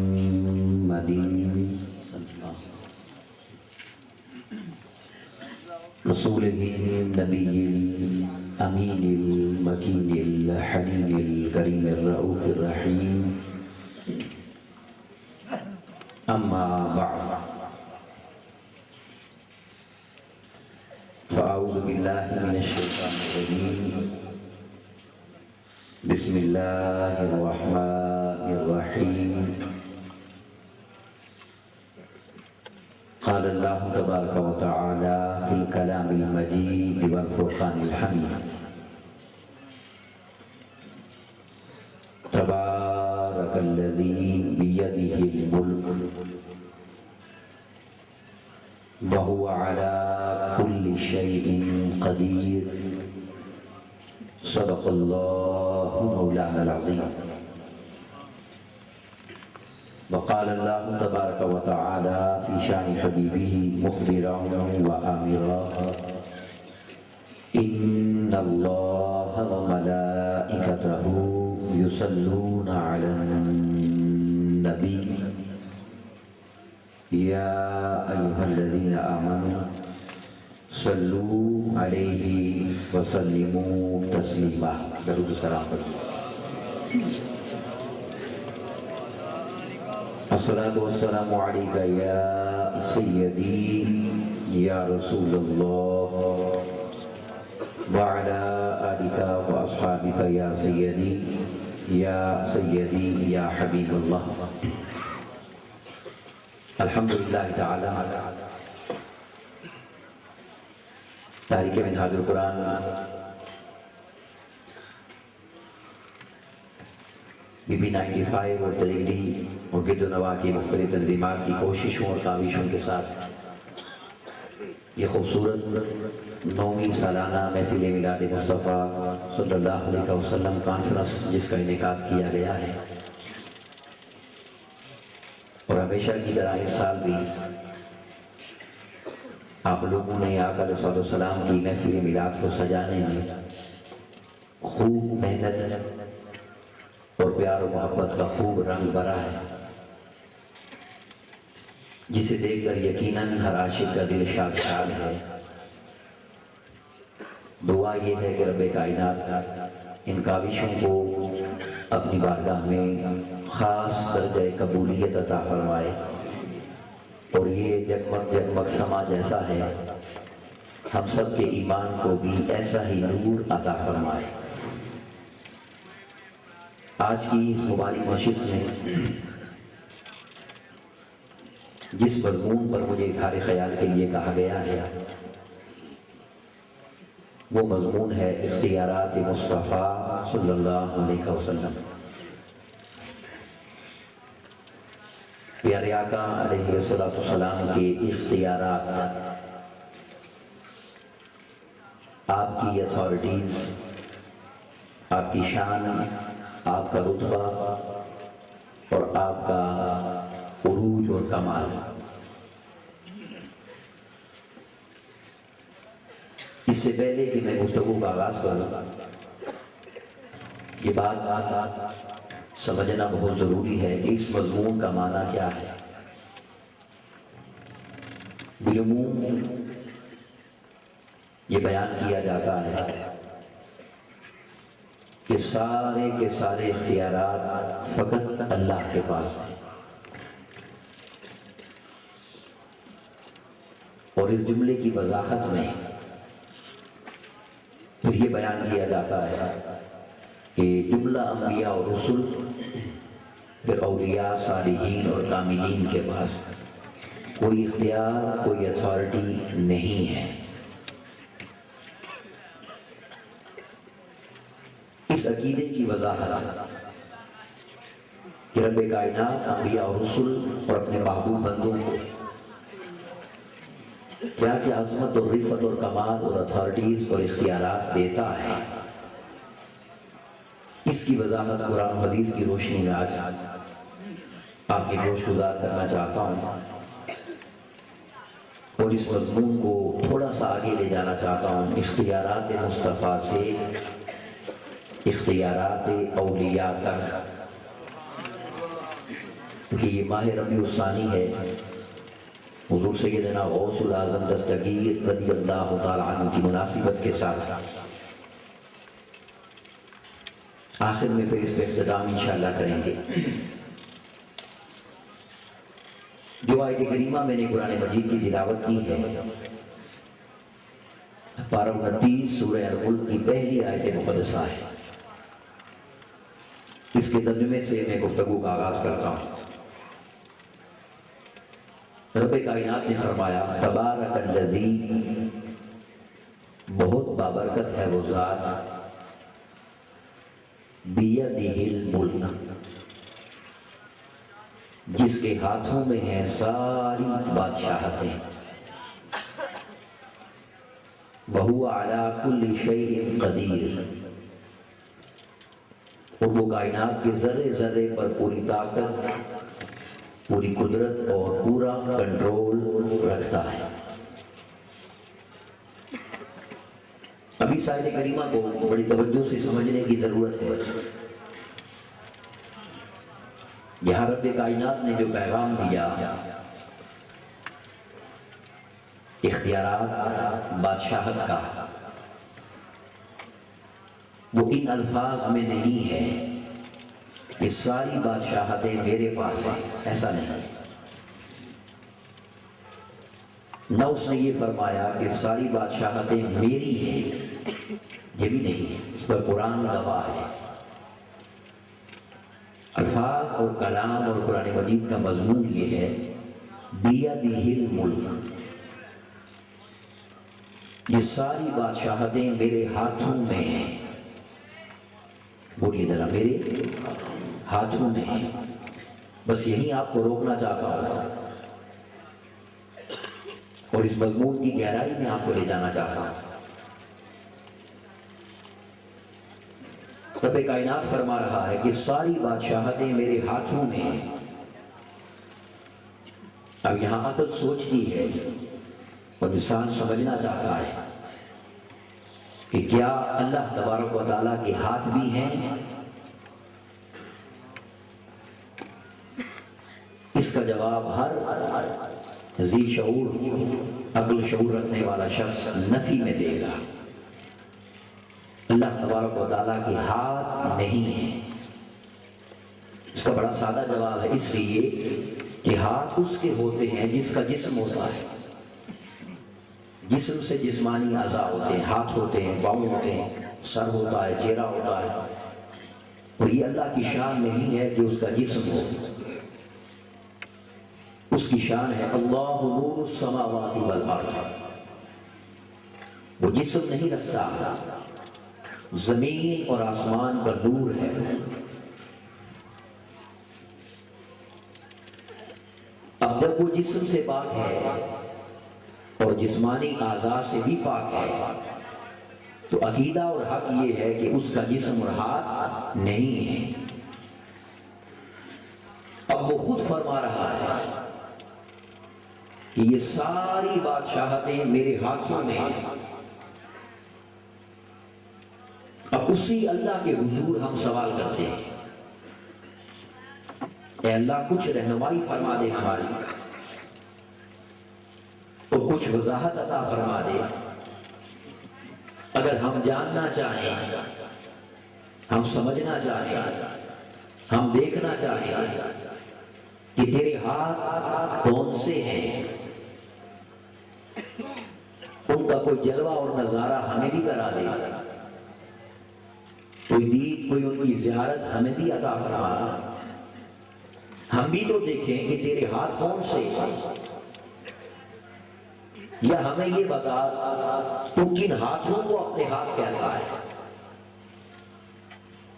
محمد رسوله النبي الأمين المكين الحنين الكريم الرؤوف الرحيم أما بعد فأعوذ بالله من الشيطان الرجيم بسم الله الرحمن الرحيم قال الله تبارك وتعالى في الكلام المجيد والفرقان الحميد تبارك الذي بيده الملك وهو على كل شيء قدير صدق الله مولانا العظيم وقال الله تبارك وتعالى في شان حبيبه مخبرا وآمرا إن الله وملائكته يصلون على النبي يا أيها الذين آمنوا صلوا عليه وسلموا تسليما درود السلام الصلاة والسلام عليك يا سيدي يا رسول الله وعلى آلك وأصحابك يا سيدي يا حبيب الله الحمدللہ تعالی تحریک منہاج القرآن بی 95 اور تریگری اور گرد و نواح کی مختلف تنظیمات کی کوششوں اور کاوشوں کے ساتھ یہ خوبصورت 9ویں سالانہ محفل میلاد مصطفیٰ صلی اللہ علیہ وسلم کانفرنس جس کا انعقاد کیا گیا ہے اور ہمیشہ کی طرح اس سال بھی آپ لوگوں نے آقا علیہ السلام کی محفل میلاد کو سجانے میں خوب محنت اور پیار و محبت کا خوب رنگ بھرا ہے، جسے دیکھ کر یقیناً ہر عاشق کا دل شاد شاد ہے۔ دعا یہ ہے کہ رب کائنات ان کاوشوں کو اپنی بارگاہ میں خاص درجہ قبولیت عطا فرمائے اور یہ جگمگ جگمگ سما جیسا ہے ہم سب کے ایمان کو بھی ایسا ہی نور عطا فرمائے۔ آج کی اس مبارک نشست میں جس مضمون پر مجھے اظہار خیال کے لیے کہا گیا ہے وہ مضمون ہے اختیارات مصطفیٰ صلی اللہ علیہ وسلم۔ پیارے آقا علیہ السلام کے اختیارات، آپ کی اتھارٹیز، آپ کی شان، آپ کا رتبہ اور آپ کا عروج اور کمال۔ اس سے پہلے کہ میں گفتگو کا آغاز کروں، یہ بات سمجھنا بہت ضروری ہے کہ اس مضمون کا معنی کیا ہے۔ بالعموم یہ بیان کیا جاتا ہے کہ سارے کے سارے اختیارات فقط اللہ کے پاس ہیں، اور اس جملے کی وضاحت میں پھر یہ بیان کیا جاتا ہے کہ جملہ انبیاء اور رسل، پھر اولیاء، صالحین اور کاملین کے پاس کوئی اختیار، کوئی اتھارٹی نہیں ہے۔ اس عقیدے کی وضاحت کہ رب کائنات انبیاء اور رسل اور اپنے محبوب بندوں کو کیا کہ عظمت اور رفعت اور کمال اور اتھارٹیز اور اختیارات دیتا ہے، اس کی وضاحت قرآن و حدیث کی روشنی میں آج آپ کی گوش گزار کرنا چاہتا ہوں اور اس مضمون کو تھوڑا سا آگے لے جانا چاہتا ہوں، اختیارات مصطفیٰ سے اختیارات اولیاء تک۔ کیونکہ یہ ماہ ربیع الثانی ہے، حضور سیدنا غوث الاعظم دستگیر رضی اللہ تعالیٰ عنہ کی مناسبت کے ساتھ آخر میں پھر اس پہ اختتام انشاءاللہ کریں گے۔ جو آیت کریمہ میں نے قرآن مجید کی تلاوت کی ہے، پارہ 29 سورہ الملک کی پہلی آیت مقدسہ ہے۔ اس کے ترجمے سے میں گفتگو کا آغاز کرتا ہوں۔ رب کائنات نے فرمایا تبارک الذی، بہت بابرکت ہے وہ ذات، بیدہ الملک، جس کے ہاتھوں میں ہیں ساری بادشاہتیں، وَهُوَ عَلَى كُلِّ شَيْءٍ قَدِيرٌ، اور وہ کائنات کے ذرے ذرے پر پوری طاقت، پوری قدرت اور پورا کنٹرول رکھتا ہے۔ ابھی اس آیت کریمہ کو بڑی توجہ سے سمجھنے کی ضرورت ہے۔ یہاں رب کائنات نے جو پیغام دیا، اختیارات بادشاہت کا، وہ ان الفاظ میں نہیں ہے کہ ساری بادشاہتیں میرے پاس ہیں، ایسا نہیں۔ نہ اس نے یہ فرمایا کہ ساری بادشاہتیں میری ہیں، یہ بھی نہیں ہے، اس پر قرآن گواہ ہے۔ الفاظ اور کلام اور قرآن مجید کا مضمون یہ ہے بیدہ الملک، یہ ساری بادشاہتیں میرے ہاتھوں میں ہیں۔ بولیے ذرا، میرے ہاتھوں میں ہیں۔ بس یہی آپ کو روکنا چاہتا ہوں اور اس مضمون کی گہرائی میں آپ کو لے جانا چاہتا ہوں۔ رب کائنات فرما رہا ہے کہ ساری بادشاہتیں میرے ہاتھوں میں ہیں۔ اب یہاں عقل سوچتی ہے اور انسان سمجھنا چاہتا ہے کہ کیا اللہ تبارک و تعالیٰ کے ہاتھ بھی ہیں؟ اس کا جواب ہر ذی شعور، عقل شعور رکھنے والا شخص نفی میں دے گا۔ اللہ تبارک و تعالیٰ کے ہاتھ نہیں ہیں۔ اس کا بڑا سادہ جواب ہے، اس لیے کہ ہاتھ اس کے ہوتے ہیں جس کا جسم ہوتا ہے۔ جسم سے جسمانی اعضاء ہوتے ہیں، ہاتھ ہوتے ہیں، پاؤں ہوتے ہیں، سر ہوتا ہے، چہرہ ہوتا ہے، اور یہ اللہ کی شان نہیں ہے کہ اس کا جسم ہو۔ اس کی شان ہے اللہ نور السماوات والارض، وہ جسم نہیں رکھتا، زمین اور آسمان پر نور ہے۔ اب جب وہ جسم سے پاک ہے اور جسمانی اعضاء سے بھی پاک ہے، تو عقیدہ اور حق یہ ہے کہ اس کا جسم اور ہاتھ نہیں ہے۔ اب وہ خود فرما رہا ہے کہ یہ ساری بادشاہتیں میرے ہاتھوں میں ہیں۔ اب اسی اللہ کے حضور ہم سوال کرتے ہیں، اے اللہ کچھ رہنمائی فرما دے ہماری، اور کچھ وضاحت عطا فرما دے۔ اگر ہم جاننا چاہیں، ہم سمجھنا چاہیں، ہم دیکھنا چاہیں کہ تیرے ہاتھ کون سے ہیں، ان کا کوئی جلوہ اور نظارہ ہمیں بھی کرا دے، کوئی دید، کوئی ان کی زیارت ہمیں بھی عطا فرما، ہم بھی تو دیکھیں کہ تیرے ہاتھ کون سے ہیں، یا ہمیں یہ بتا تو کن ہاتھوں کو اپنے ہاتھ کہتا ہے،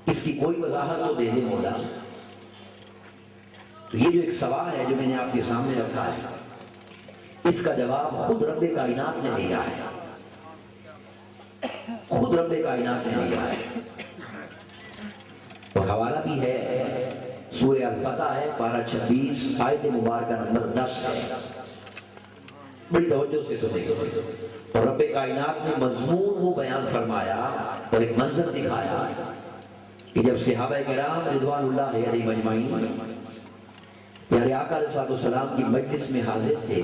اس کی کوئی وضاحت تو دے دے مولا۔ تو یہ جو ایک سوال ہے جو میں نے آپ کے سامنے رکھا ہے، اس کا جواب خود رب کائنات نے دیا ہے، خود رب کائنات نے دیا ہے، اور حوالہ بھی ہے سورہ الفتح ہے، پارہ 26 آیت مبارکہ نمبر 10 ہے۔ بڑی توجہ سے سنیں، اور رب کائنات نے مضمون وہ بیان فرمایا اور ایک منظر دکھایا کہ جب صحابہ کرام رضوان اللہ علیہ مجمعین پیارے آقا علیہ السلام کی مجلس میں حاضر تھے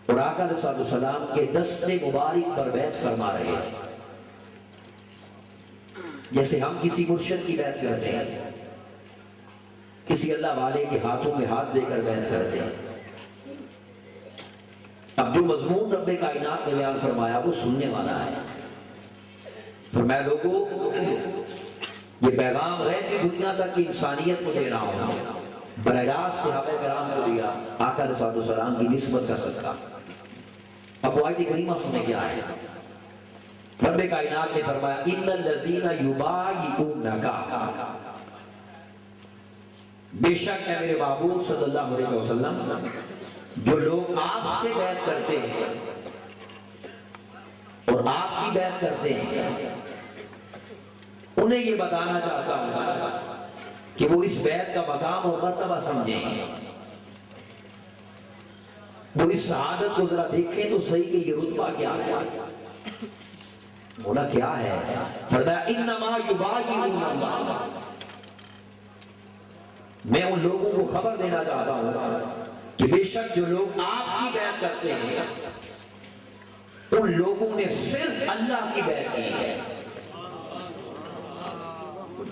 اور آقا علیہ السلام کے دست مبارک پر بیعت فرما رہے تھے، جیسے ہم کسی مرشد کی بیعت کرتے ہیں، کسی اللہ والے کے ہاتھوں میں ہاتھ دے کر بیعت کرتے ہیں۔ اب جو مضمون رب کائنات نے بیان فرمایا وہ سننے والا ہے۔ فرمایا لوگوں، یہ پیغام ہے کہ دنیا تک کی انسانیت کو دے رہا ہوں، براہ راست صحابہ کرام کو دیا، آقا علیہ السلام کی نسبت کا صدقہ۔ اب وہ آیت کریمہ سننے کیا ہے؟ رب کائنات نے فرمایا ان الذین یبایعونک، بے شک ہے میرے محبوب صلی اللہ علیہ وسلم، جو لوگ آپ سے بیعت کرتے ہیں اور آپ کی بیعت کرتے ہیں، انہیں یہ بتانا چاہتا ہوں کہ وہ اس بیعت کا مقام اور مرتبہ سمجھیں، وہ اس شہادت کو ذرا دیکھیں تو صحیح کہ یہ رتبہ کیا ہے۔ بولا کیا ہے؟ فرمایا انما یبایعون اللہ، میں ان لوگوں کو خبر دینا چاہتا ہوں کہ بے شک جو لوگ آپ کی بیعت کرتے ہیں ان لوگوں نے صرف اللہ کی بیعت کی ہے۔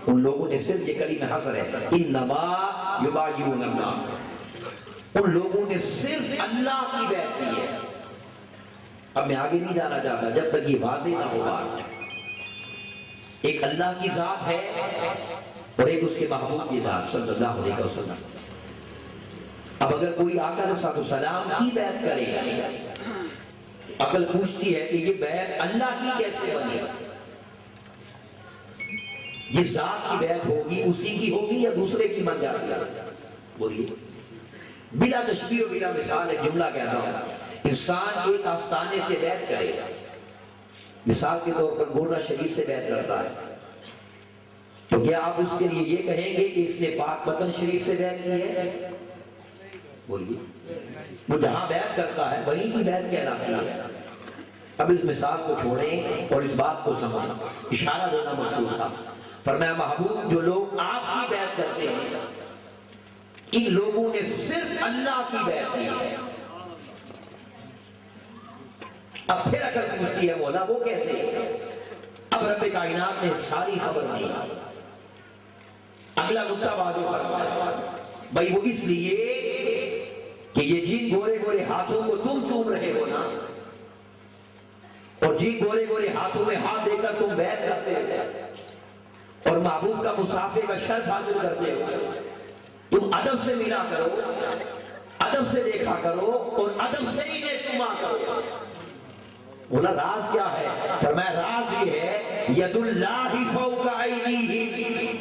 ان لوگوں نے صرف، یہ کلمہ حصر ہے، انما یبایعون اللہ، ان لوگوں نے صرف اللہ کی بیعت کی ہے۔ اب میں آگے نہیں جانا چاہتا جب تک یہ واضح نہ ہوگا۔ ایک اللہ کی ذات ہے اور ایک اس کے محبوب کی ذات صلی اللہ علیہ وسلم۔ اب اگر کوئی آقا علیہ السلام کی بیعت کرے، عقل پوچھتی ہے کہ یہ بیعت اللہ کی کیسے بنی؟ جس ذات کی بیعت ہوگی اسی کی ہوگی یا دوسرے کی بن جاتی ہے؟ بولیے، بلا تشبیہ و بلا مثال ایک جملہ کہتا ہوں، انسان ایک آستانے سے بیعت کرے، مثال کے طور پر گورا شریف سے بیعت کرتا ہے، تو کیا آپ اس کے لیے یہ کہیں گے کہ اس نے پاک وطن شریف سے بیعت کی ہے؟ بولیے، وہ جہاں بیعت کرتا ہے وہیں کی بیعت کہلاتی ہے۔ اب اس مثال کو چھوڑیں اور اس بات کو سمجھیں، اشارہ دینا مقصود تھا۔ فرمایا محبوب، جو لوگ آپ کی بیعت کرتے ہیں ان لوگوں نے صرف اللہ کی بیعت کی ہے۔ اب پھر اگر پوچھتی ہے مولا وہ کیسے؟ اب رب کائنات نے ساری خبر دی، اگلا نقطہ واضح فرمایا، بھائی وہ اس لیے کہ یہ جن گورے گورے ہاتھوں کو تم چوم رہے ہو نا، اور جن گورے گورے ہاتھوں میں ہاتھ دے کر تم بیعت کرتے ہو اور محبوب کا مصافحے کا شرف حاصل کرتے ہو، تم ادب سے ملا کرو، ادب سے دیکھا کرو اور ادب سے انہیں چوما کرو۔ بولا راز کیا ہے؟ فرمایا راز یہ ہے ید اللہ فوق ایدیہم،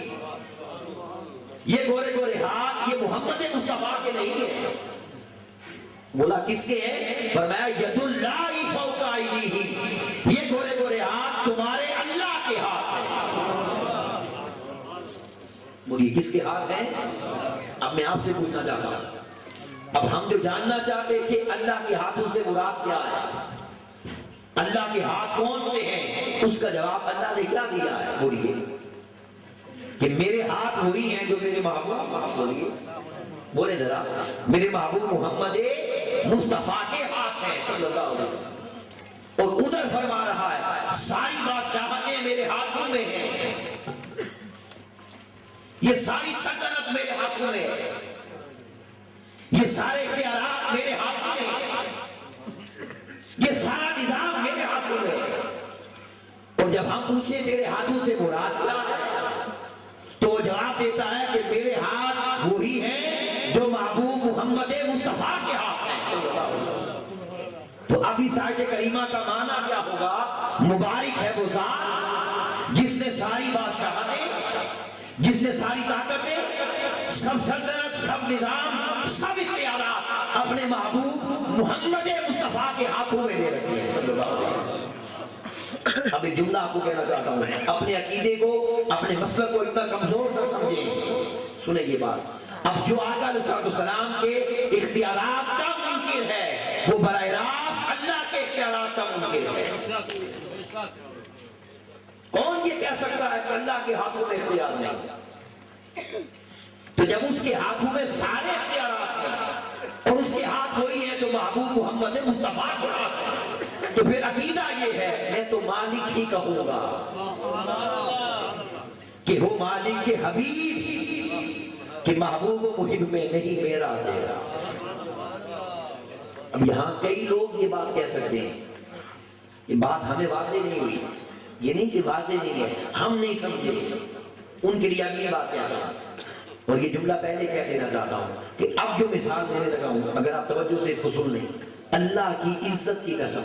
یہ گورے گورے ہاتھ یہ محمد مصطفیٰ کے نہیں ہیں۔ بولا کس کے ہیں؟ فرمایا ید اللہ فوق ایدیہم، یہ گورے گورے ہاتھ تمہارے اللہ کے ہاتھ ہیں۔ بولیے کس کے ہاتھ ہیں؟ اب میں آپ سے پوچھنا چاہتا ہوں، اب ہم جو جاننا چاہتے کہ اللہ کے ہاتھوں سے مراد کیا ہے، اللہ کے ہاتھ کون سے ہیں، اس کا جواب اللہ نے کیا دیا ہے؟ بولیے کہ میرے ہاتھ وہی ہیں جو میرے محبوب، بولیے بولے ذرا، میرے محبوب محمد مصطفیٰ کے ہاتھ ہیں صلی اللہ علیہ وسلم۔ اور ادھر فرما رہا ہے ساری بادشاہتیں میرے ہاتھوں میں ہیں، یہ ساری سلطنت میرے ہاتھوں میں ہے، یہ سارے اختیارات میرے ہاتھوں میں ہیں، یہ سارا نظام میرے ہاتھوں میں ہے۔ اور جب ہم پوچھیں تیرے ہاتھوں سے مراد کیا ہے تو جواب دیتا ہے کہ میرے ہاتھ وہی ہیں جو محبوب محمد مصطفیٰ کے ہاتھ ہیں۔ تو اب اس آیت کریمہ کا معنی کیا ہوگا؟ مبارک ہے وہ ذات جس نے ساری بادشاہتیں، جس نے ساری طاقتیں، سب سلطنت، سب نظام، سب اختیارات اپنے محبوب محمد مصطفیٰ کے ہاتھوں میں دے رکھے ہیں صلی اللہ علیہ وسلم۔ اب ایک جملہ آپ کو کہنا چاہتا ہوں، اپنے عقیدے کو، اپنے مسلک کو اتنا کمزور نہ سمجھیں۔ سنیں یہ بات، اب جو آقا علیہ السلام کے اختیارات کا منکر ہے وہ براہ راست اللہ کے اختیارات کا منکر ہے۔ کون یہ کہہ سکتا ہے کہ اللہ کے ہاتھوں میں اختیار نہیں؟ تو جب اس کے ہاتھوں میں سارے اختیارات ہیں اور اس کے ہاتھ وہی ہے جو محبوب محمد مصطفیٰ کے ہاتھ ہے، تو پھر عقیدہ یہ ہے میں تو مالک ہی کہوں گا کہ ہو مالک کے حبیب کہ محبوب و محب میں نہیں میرا تیرا۔ اب یہاں کئی لوگ یہ بات کہہ سکتے ہیں، یہ بات ہمیں واضح نہیں ہوئی، یہ نہیں کہ واضح نہیں ہے، ہم نہیں سمجھے، ان کے لیے اگلی بات کیا ہے۔ اور یہ جملہ پہلے کہہ دینا چاہتا ہوں کہ اب جو مثال دینے لگا ہوں اگر آپ توجہ سے اس کو سن لیں، اللہ کی عزت کی قسم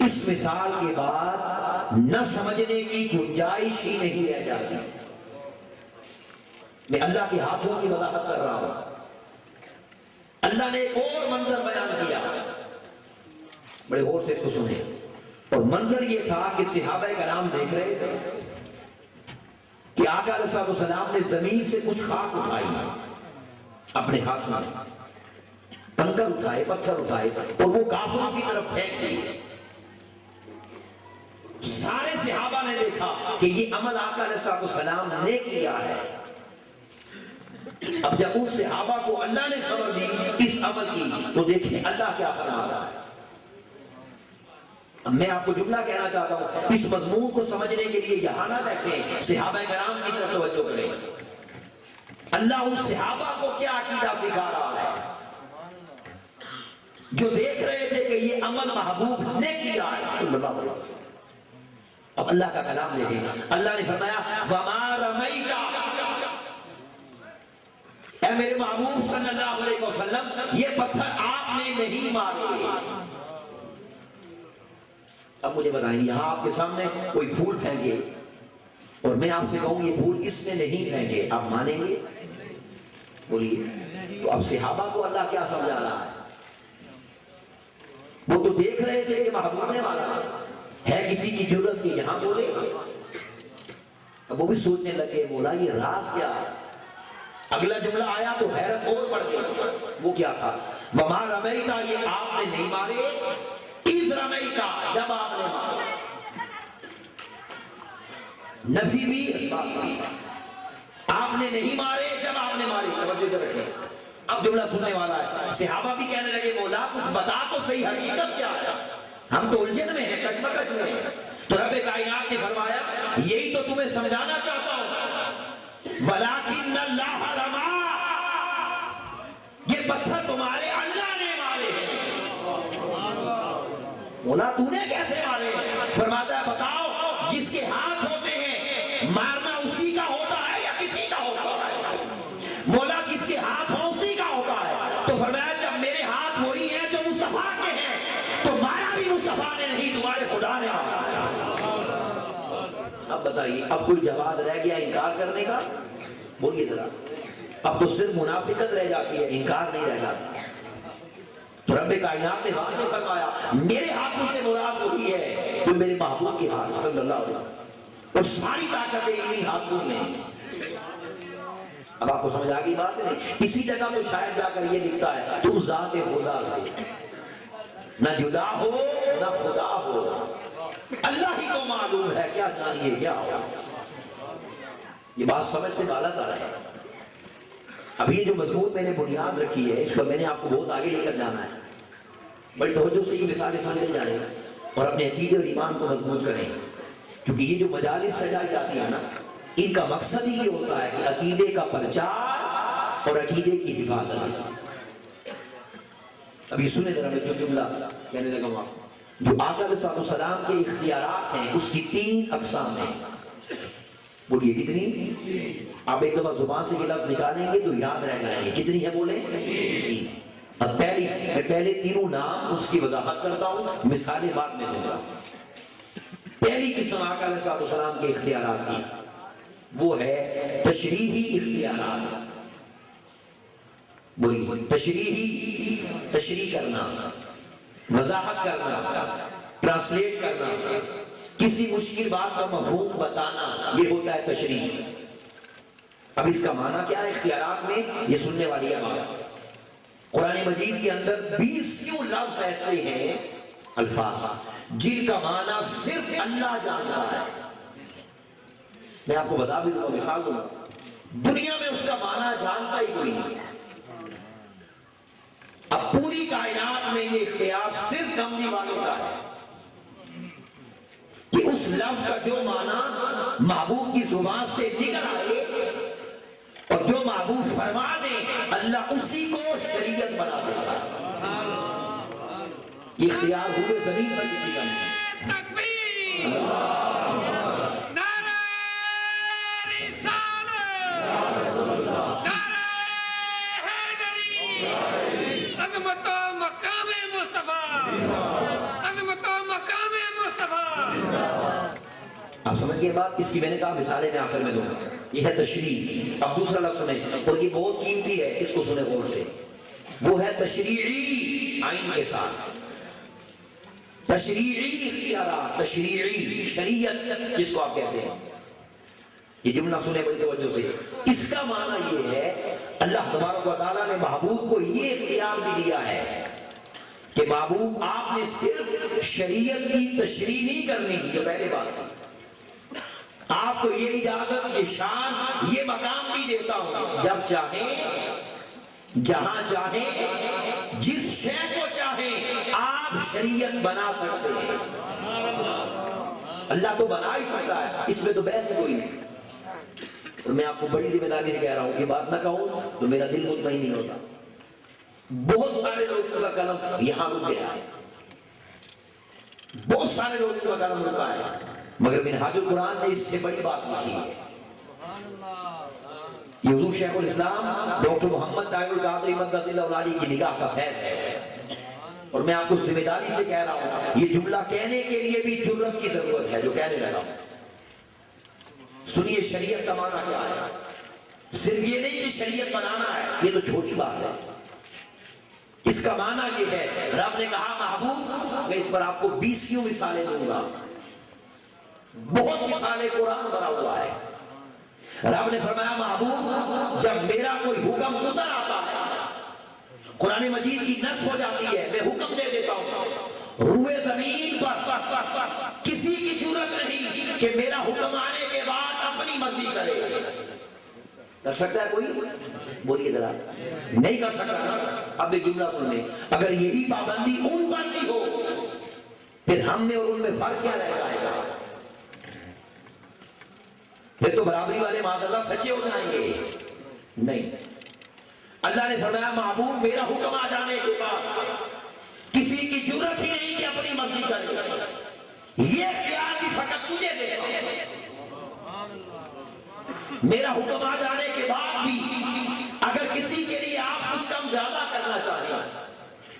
اس مثال کے بعد نہ سمجھنے کی گنجائش ہی نہیں رہ جاتی۔ میں اللہ کے ہاتھوں کی وضاحت کر رہا ہوں۔ اللہ نے ایک اور منظر بیان کیا، بڑے غور سے اس کو سنیں، اور منظر یہ تھا کہ صحابہ کرام دیکھ رہے تھے کہ آقا علیہ السلام نے زمین سے کچھ خاک اٹھائی اپنے ہاتھ میں، کنکر اٹھائے، پتھر اٹھائے اور وہ کافروں کی طرف پھینک دیے۔ سارے صحابہ نے دیکھا کہ یہ عمل آقا علیہ السلام نے کیا ہے۔ اب جب ان صحابہ کو اللہ نے خبر دی اس عمل کی تو دیکھیں اللہ کیا فرماتا ہے۔ اب میں آپ کو جملہ کہنا چاہتا ہوں، اس مضمون کو سمجھنے کے لیے یہاں نہ بیٹھیں، صحابہ کرام کی طرف توجہ کریں۔ اللہ ان صحابہ کو کیا عقیدہ سکھا رہا ہے جو دیکھ رہے تھے کہ یہ عمل محبوب نے کیا ہے صلی اللہ علیہ وسلم۔ اب اللہ کا کلام دیکھیں، اللہ نے فرمایا وَمَا رَمَيْتَ، اے میرے محبوب صلی اللہ علیہ وسلم یہ پتھر آپ نے نہیں مارے۔ اب مجھے بتائیں یہاں آپ کے سامنے کوئی پھول پھینکے اور میں آپ سے کہوں یہ پھول اس میں نہیں پھینکے، آپ مانیں گے؟ بولیے۔ تو اب صحابہ کو اللہ کیا سمجھا رہا ہے؟ وہ تو دیکھ رہے تھے کہ محبوب نے مارا ہے، کسی کی جرت کی یہاں بولے؟ اب وہ بھی سوچنے لگے مولا یہ راز کیا ہے؟ اگلا جملہ آیا تو حیرت اور بڑھ گئی، وہ کیا تھا؟ وَمَا رَمَيْتَ، یہ آپ نے نہیں مارے، اِذْ رَمَيْتَ، جب آپ نے مارے۔ نفی بھی اس بات بھی، آپ نے نہیں مارے جب آپ نے مارے۔ توجہ کر رکھیں، اب جملہ سننے والا ہے۔ صحابہ بھی کہنے لگے مولا کچھ بتا تو صحیح حقیقت کیا ہے، ہم تو الجھن میں ہیں، کشمکش میں ہیں۔ تو رب کائنات نے فرمایا یہی تو تمہیں سمجھانا چاہتا ہوں، وَلَٰكِنَّ اللَّهَ رَمَىٰ، یہ پتھر تمہارے اللہ نے مارے ہیں۔ مولا تو نے کیسے مارے؟ فرماتا ہے بتاؤ جس کے ہاتھ ہوتے ہیں مارنا اسی کا ہوتا ہے یا کسی کا ہوتا ہے؟ مولا جس کے ہاتھ ہوں اسی کا ہوتا ہے۔ تو فرمایا جب میرے ہاتھ وہی ہیں جو مصطفیٰ کے ہیں تو مارا بھی مصطفیٰ نے نہیں، تمہارے خدا نے مارا۔ اب بتائیے اب کوئی جواز رہ گیا انکار کرنے کا؟ بولیے ذرا، اب تو صرف منافقت رہ جاتی ہے، انکار نہیں رہ جاتا۔ تو رب کائنات نے واضح فرمایا میرے ہاتھوں سے مراد وہی ہے جو میرے محبوب کے ہاتھ صلی اللہ علیہ وسلم، اور ساری طاقتیں انہی ہاتھوں میں۔ اب آپ کو سمجھ آ گئی بات ہے؟ اسی جگہ تو شاید جا کر یہ لکھتا ہے تم ذات خدا سے نہ جدا ہو نہ خدا ہو، اللہ ہی کو معلوم ہے کیا جانیے کیا ہو۔ یہ بات سمجھ سے بالا تر ہے۔ اب یہ جو مضمون میں نے بنیاد رکھی ہے اس پر میں نے آپ کو بہت آگے لے کر جانا ہے، بڑی توجہ سے یہ مثالیں سمجھتے جائیں اور اپنے عقیدے اور ایمان کو مضبوط کریں، کیونکہ یہ جو مجالس سجائی جاتی ہے نا ان کا مقصد ہی یہ ہوتا ہے کہ عقیدے کا پرچار اور عقیدے کی حفاظت۔ اب یہ سنیں ذرا، میں جو جملہ کہنے لگا ہوں، جو آقا علیہ السلام کے اختیارات ہیں اس کی 3 اقسام ہیں۔ بولیے کتنی؟ آپ ایک دفعہ زبان سے یہ لفظ نکالیں گے تو یاد رہ جائیں گے، کتنی ہے بولیں؟ 3۔ اب میں پہلے تینوں نام اس کی وضاحت کرتا ہوں، مثالیں بعد میں دوں گا۔ پہلی قسم آقا علیہ السلام کے اختیارات کی وہ ہے تشریحی اختیارات۔ بولیے تشریح کرنا، وضاحت کرنا، ٹرانسلیٹ کرنا، کسی مشکل بات کا مفہوم بتانا، یہ ہوتا ہے تشریح۔ اب اس کا معنی کیا ہے اختیارات میں؟ یہ سننے والی ہے بات۔ قرآن مجید کے اندر 20 لفظ ایسے ہیں، الفاظ جن کا معنی صرف اللہ جانتا ہے۔ میں آپ کو بتا بھی دوں گا، مثال دوں گا، دنیا میں اس کا معنی مانا ہی کوئی نہیں. اب پوری کائنات میں یہ اختیار صرف کملی والوں کا ہے کہ اس لفظ کا جو معنی محبوب کی زبان سے نکل آئے اور جو محبوب فرما دے اللہ اسی کو شریعت بنا دیتا ہے. یہ اختیار ہوئے زمین پر کسی کا نہیں. آپ سمجھ گئے بات؟ اس کی میں نے کہا مثالیں میں آخر میں دوں. یہ ہے تشریح. اب دوسرا لفظ سنیں اور یہ بہت قیمتی ہے, اس کو سنیں غور سے. وہ ہے تشریعی آئین کے ساتھ. تشریعی اختیارات, تشریعی شریعت جس کو آپ کہتے ہیں. یہ جملہ سنیں بڑی توجہ سے. اس کا معنی یہ ہے اللہ تبارک و تعالیٰ نے محبوب کو یہ اختیار بھی دیا ہے کہ محبوب آپ نے صرف شریعت کی تشریح نہیں کرنی. یہ پہلے بات ہے. آپ کو یہ اجازت, یہ شان, یہ مقام بھی دیتا ہوں جب چاہیں, جہاں چاہیں, جس شے کو چاہیں آپ شریعت بنا سکتے ہیں. اللہ تو بنا ہی سکتا ہے, اس میں تو بحث کوئی نہیں. اور میں آپ کو بڑی ذمہ داری سے کہہ رہا ہوں کہ بات نہ کہوں تو میرا دل مطمئن نہیں ہوتا. بہت سارے لوگوں کا قلم یہاں رک گیا ہے, بہت سارے لوگوں کا قلم رکا ہے, مگر منہاج القرآن نے اس سے بڑی بات لکھی ہے. یہ حضور شیخ الاسلام ڈاکٹر محمد طاہر القادری مدد اللہ علی کی نگاہ کا فیض ہے. اور میں آپ کو ذمہ داری سے کہہ رہا ہوں, یہ جملہ کہنے کے لیے بھی جرأت کی ضرورت ہے جو کہنے لگا ہوں. سنیے شریعت کا معنی کیا ہے. صرف یہ نہیں کہ شریعت بنانا ہے, یہ تو چھوٹی بات ہے. اس کا معنی یہ ہے, رب نے کہا محبوب میں اس پر آپ کو 20 مثالیں دوں گا. بہت مثالیں قرآن بھرا ہوا ہے. رب نے فرمایا محبوب جب میرا کوئی حکم اتر آتا ہے, قرآن مجید کی نص ہو جاتی ہے, میں حکم دے دیتا ہوں, روئے زمین پر کسی کی جرأت نہیں کہ میرا حکم آنے کے بعد اپنی مرضی کرے. کر سکتا ہے کوئی؟ بولیے ذرا. نہیں کر سکتا. اب ایک جملہ سن لیں, اگر یہی پابندی ان پر بھی ہو پھر ہم نے اور ان میں فرق کیا رہ جائے گا؟ پھر تو برابری والے معاذ سچے ہو جائیں گے. نہیں, اللہ نے فرمایا محبوب میرا حکم آ جانے کے بعد کسی کی جرأت ہی نہیں کہ اپنی مرضی کرے. یہ اختیار بھی فقط تجھے دیتا ہوں. میرا حکم آ جانے کے بعد بھی اگر کسی کے لیے آپ کچھ کم زیادہ کرنا چاہیں,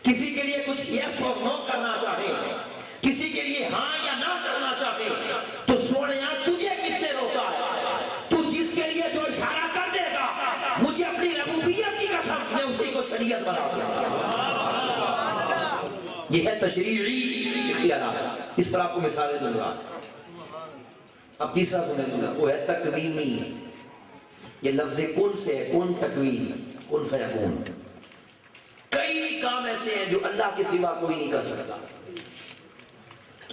کسی کے لیے کچھ یس اور نو کرنا چاہیں, کسی کے لیے ہاں یا نہ کرنا چاہیں, تو سوڑیاں تجھے کس نے روکا ہے؟ تو جس کے لیے جو اشارہ کر دے گا مجھے اپنی ربوبیت کی قسم نے اسی کو شریعت بنا دیا. یہ ہے تشریعی اختیارات. اس پر آپ کو مثالیں دوں گا. اب تیسرا سنیں, وہ ہے تکوینی. یہ لفظ کن سے ہے, کن تکوین, کن فیکون. کئی کام ایسے ہیں جو اللہ کے سوا کوئی نہیں کر سکتا,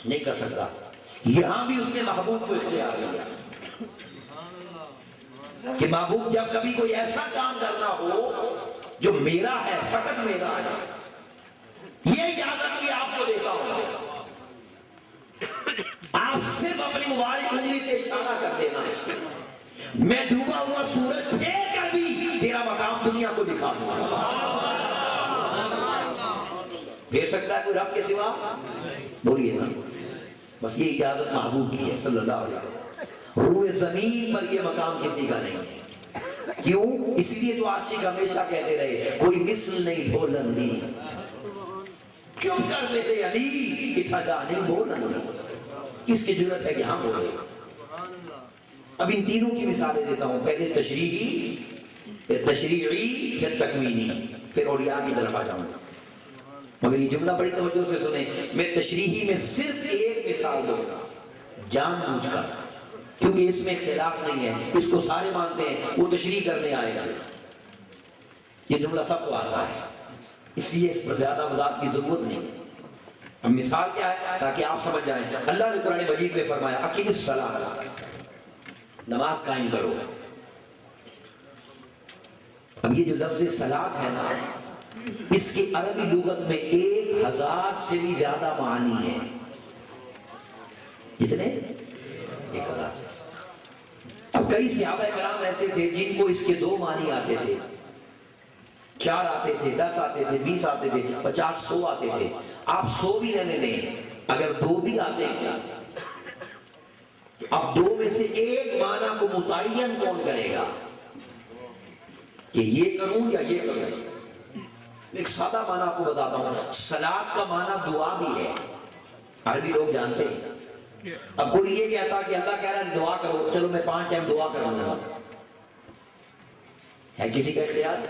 نہیں کر سکتا. یہاں بھی اس نے محبوب کو اختیار دیا کہ محبوب جب کبھی کوئی ایسا کام کرنا ہو جو میرا ہے, فقط میرا ہے, یہ اجازت بھی آپ کو دیتا ہوں. آپ صرف اپنی مبارک انگلی سے اشارہ کر دینا, میں ڈوبا ہوا سورج پھیر کر بھی تیرا مقام دنیا کو دکھا دوں گا. بھیج سکتا ہے کوئی رب کے سوا؟ بولیے نا. بس یہ اجازت محبوب کی ہے صلی اللہ علیہ وسلم. روئے زمین پر یہ مقام کسی کا نہیں ہے. کیوں؟ اس لیے تو عاشق ہمیشہ کہتے رہے کوئی مثل نہیں بولندی, چپ کر دیتے علی اٹھا جا نہیں بولندی. اس کی جرأت ہے کہ ہم بولے. اب ان تینوں کی مثالیں دیتا ہوں. پہلے تشریحی, پھر تشریعی, پھر تکوینی, پھر اولیاء کی طرف آ جاؤں گا. مگر یہ جملہ بڑی توجہ سے سنیں. میں تشریحی میں صرف ایک مثال دوں گا جان بوجھ کر, کیونکہ اس میں اختلاف نہیں ہے, اس کو سارے مانتے ہیں. وہ تشریح کرنے آئے گا, یہ جملہ سب کو آتا ہے, اس لیے اس پر زیادہ وضاحت کی ضرورت نہیں. اب مثال کیا ہے تاکہ آپ سمجھ جائیں. اللہ نے قرآن مجید میں فرمایا اقیم الصلاۃ, نماز قائم کرو. اب یہ جو لفظ صلاۃ ہے نا، اس کے عربی لغت میں 1000 سے بھی زیادہ معنی ہیں. کتنے؟ 1000 سے. اب کئی صحابہ کرام ایسے تھے جن کو اس کے 2 معنی آتے تھے، 4 آتے تھے، 10 آتے تھے، 20 آتے تھے، 50، 100 آتے تھے. آپ 100 بھی رہنے دیں، اگر 2 بھی آتے ہیں، اب 2 میں سے ایک معنی کو متعین کون کرے گا کہ یہ کروں یا یہ کروں؟ ایک سادہ معنی آپ کو بتاتا ہوں. صلاۃ کا معنی دعا بھی ہے، عربی لوگ جانتے ہیں. اب کوئی یہ کہتا کہ اللہ کہہ رہا ہے دعا کرو، چلو میں 5 ٹائم دعا کروں گا، ہے کسی کا اختیار؟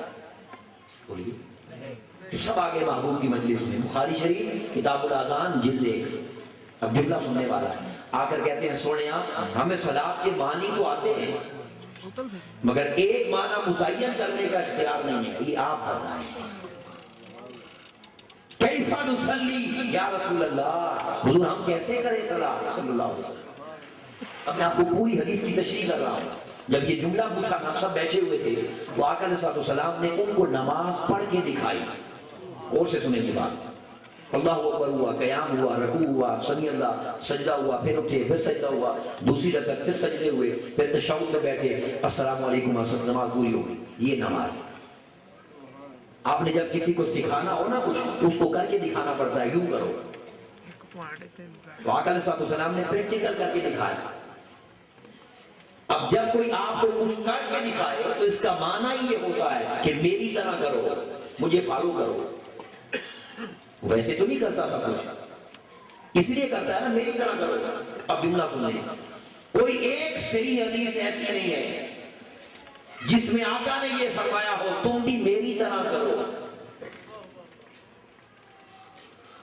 بولیے. سب آگے محبوب کی مجلس میں، بخاری شریف کتاب الاذان جلد 1. اب جملہ سننے والا ہے، آ کر کہتے ہیں سونے ہمیں صلاۃ کے معنی تو آتے ہیں مگر ایک معنی متعین کرنے کا اختیار نہیں ہے، یہ آپ بتائیں. کیف نصلی یا رسول اللہ، حضور ہم کیسے کریں صلاۃ صلی اللہ علیہ وسلم. اب میں آپ کو پوری حدیث کی تشریح کر رہا ہوں. جب یہ جملہ پوچھا نا، سب بیٹھے ہوئے تھے، وہ آقا علیہ السلام نے ان کو نماز پڑھ کے دکھائی. اور سے سنیں کی بات، اللہ اکبر ہوا، قیام ہوا، رکوع ہوا، سمی اللہ، سجدہ ہوا، پھر اٹھے، پھر سجدہ ہوا، دوسری رکعت، پھر سجدے ہوئے، پھر تشہد میں بیٹھے، السلام علیکم، نماز پوری ہو گئی. یہ نماز. آپ نے جب کسی کو سکھانا ہو نا کچھ، تو اس کو کر کے دکھانا پڑتا ہے، یوں کرو. تو آقا علیہ السلام نے پریکٹیکل کر کے دکھایا. اب جب کوئی آپ کو کچھ کر کے دکھائے تو اس کا معنی یہ ہوتا ہے کہ میری طرح کرو، مجھے فالو کرو. ویسے تو نہیں کرتا سب کچھ، اس لیے کرتا ہے نا میری طرح کرو. اب جملہ سنیں، کوئی ایک صحیح حدیث ایسی نہیں ہے جس میں آقا نے یہ فرمایا ہو تم بھی میری طرح کرو.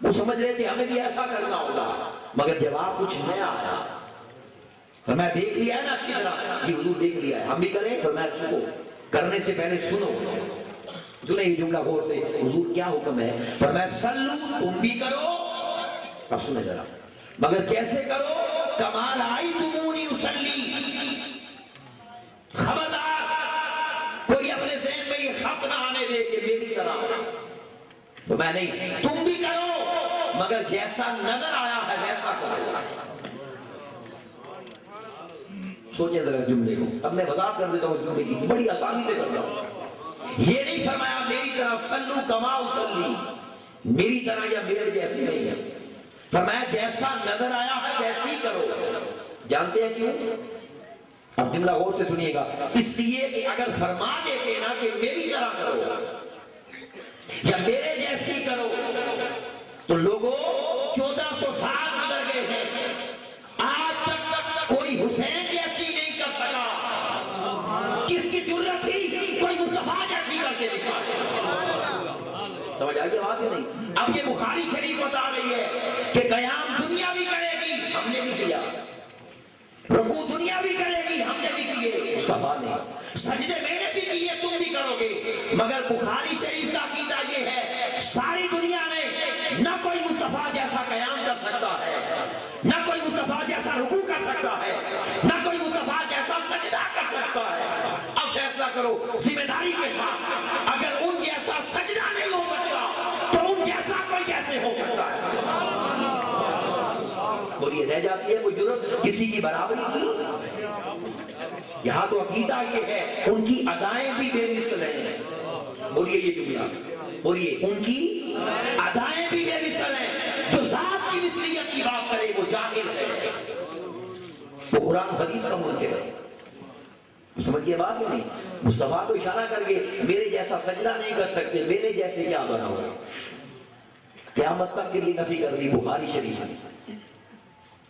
وہ سمجھ رہے تھے ہمیں بھی ایسا کرنا ہوگا، مگر جواب کچھ نیا آیا. فرمایا دیکھ لیا ہے نا اچھی طرح، یہ حضور دیکھ لیا ہے، ہم بھی کریں. فرمایا سنو، کرنے سے پہلے سنو. سنیں یہ جملہ غور سے، حضور کیا حکم ہے؟ فرمایا سلو، تم بھی کرو. اب سنیں ذرا، مگر کیسے کرو؟ کما رأیتمونی اصلی. خبردار کوئی اپنے ذہن میں یہ خط نہ آنے دے کہ میری طرح. تو میں نہیں، تم بھی کرو مگر جیسا نظر آیا ہے ویسا کرو. سوچیں ذرا جملے کو. اب میں وضاحت کر دیتا ہوں اس جملے کی، بڑی آسانی سے کرتا ہوں. یہ نہیں فرمایا میری طرح سلو کما اصلی، میری طرح یا میرے جیسی نہیں ہے. فرمایا جیسا نظر آیا ہے ویسی کرو. جانتے ہیں کیوں؟ اب جملہ غور سے سنیے گا. اس لیے کہ اگر فرما دیتے نا کہ میری طرح کرو یا میرے جیسی کرو تو لوگوں 1400 سال گزر گئے ہیں، آج تک کوئی حسین جیسی نہیں کر سکا. کس کی ضرورت تھی کوئی مصطفیٰ جیسی کر کے دکھا. سمجھ آئی بات ہے نہیں؟ اب یہ بخاری شریف بتا رہی ہے کہ قیام دنیا بھی کرے گی، ہم نے بھی کیا. رکوع دنیا بھی کرے گی، ہم نے بھی کیے، مصطفیٰ نے. سجدے میں نے بھی کیے، تم بھی کرو گے. مگر بخاری شریف کا عقیدہ یہ ہے ساری دنیا میں نہ کوئی مصطفیٰ جیسا قیام کر سکتا ہے، نہ کوئی مصطفیٰ جیسا رکوع کر سکتا ہے، نہ کوئی مصطفیٰ جیسا سجدہ کر سکتا ہے. اب فیصلہ کرو ذمہ داری کے ساتھ، اگر ان جیسا سجدہ نہیں ہو سکتا تو ان جیسا کوئی کیسے ہو سکتا ہے؟ اور یہ رہ جاتی ہے کوئی جرم کسی کی برابری کی. یہاں تو عقیدہ یہ ہے ان کی ادائیں بھی بے مثل ہیں. بولیے یہ جملہ، بولیے ان کی ادائیں بھی بے مثل ہیں. جو ذات کی مثلیت کی بات کرے وہ جاہل ہے، وہ قرآن حدیث کا منکر ہے. سمجھئے بات نہیں؟ مصطفیٰ کو اشارہ کر کے میرے جیسا سجدہ نہیں کر سکتے، میرے جیسے کیا بنا ہوا. قیامت تک کے لیے نفی کر دی بخاری شریف.